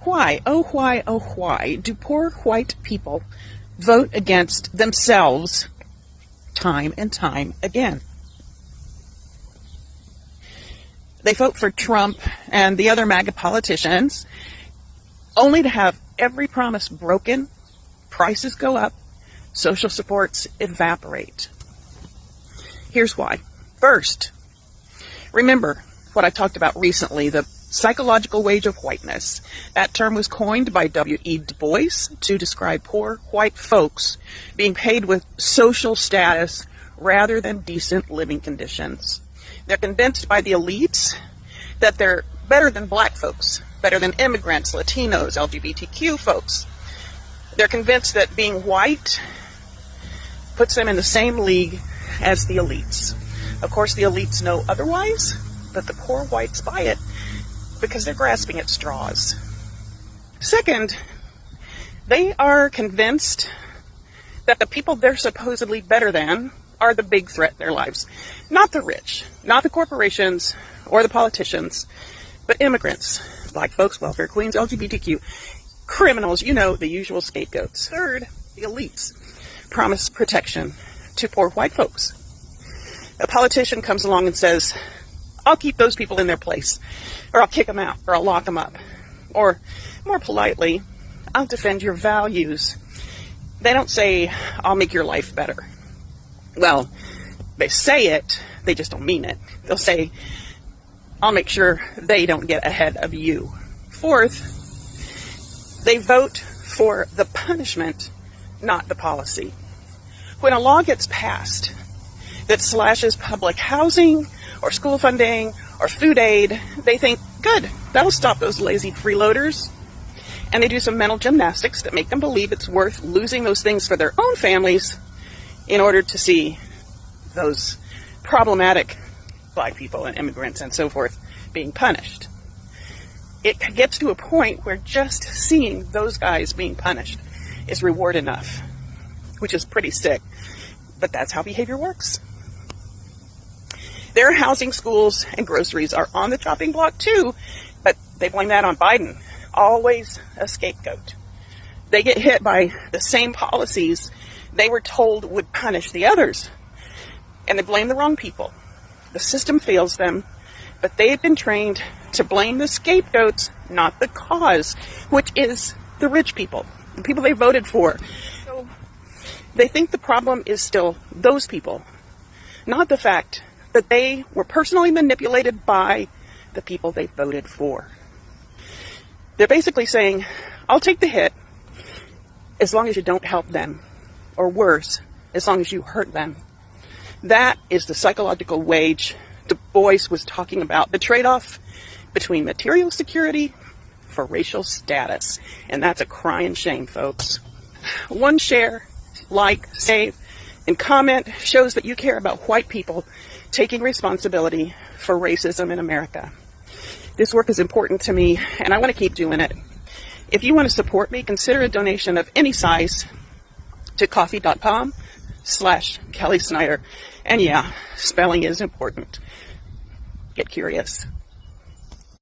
Why, oh why do poor white people vote against themselves time and time again? They vote for Trump and the other MAGA politicians only to have every promise broken, prices go up, social supports evaporate. Here's why. First, remember what I talked about recently, the psychological wage of whiteness. That term was coined by W.E. Du Bois to describe poor white folks being paid with social status rather than decent living conditions. They're convinced by the elites that they're better than black folks, better than immigrants, Latinos, LGBTQ folks. They're convinced that being white puts them in the same league as the elites. Of course, the elites know otherwise, but the poor whites buy it because they're grasping at straws. Second, they are convinced that the people they're supposedly better than are the big threat in their lives. Not the rich, not the corporations or the politicians, but immigrants, black folks, welfare queens, LGBTQ, criminals, you know, the usual scapegoats. Third, the elites promise protection to poor white folks. A politician comes along and says, I'll keep those people in their place, or I'll kick them out, or I'll lock them up. Or, more politely, I'll defend your values. They don't say, I'll make your life better. Well, they say it, they just don't mean it. They'll say, I'll make sure they don't get ahead of you. Fourth, they vote for the punishment, not the policy. When a law gets passed that slashes public housing or school funding or food aid, they think, good, that'll stop those lazy freeloaders. And they do some mental gymnastics that make them believe it's worth losing those things for their own families in order to see those problematic black people and immigrants and so forth being punished. It gets to a point where just seeing those guys being punished is reward enough, which is pretty sick, but that's how behavior works. Their housing, schools, and groceries are on the chopping block too, but they blame that on Biden. Always a scapegoat. They get hit by the same policies they were told would punish the others, and they blame the wrong people. The system fails them, but they've been trained to blame the scapegoats, not the cause, which is the rich people, the people they voted for. So they think the problem is still those people, not the fact that they were personally manipulated by the people they voted for. They're basically saying, I'll take the hit as long as you don't help them, or worse, as long as you hurt them. That is the psychological wage Du Bois was talking about, the trade-off between material security for racial status. And that's a crying shame, folks. One share, like, save, and comment shows that you care about white people taking responsibility for racism in America. This work is important to me, and I want to keep doing it. If you want to support me, consider a donation of any size to coffee.com/Kelly Snyder. And yeah, spelling is important. Get curious.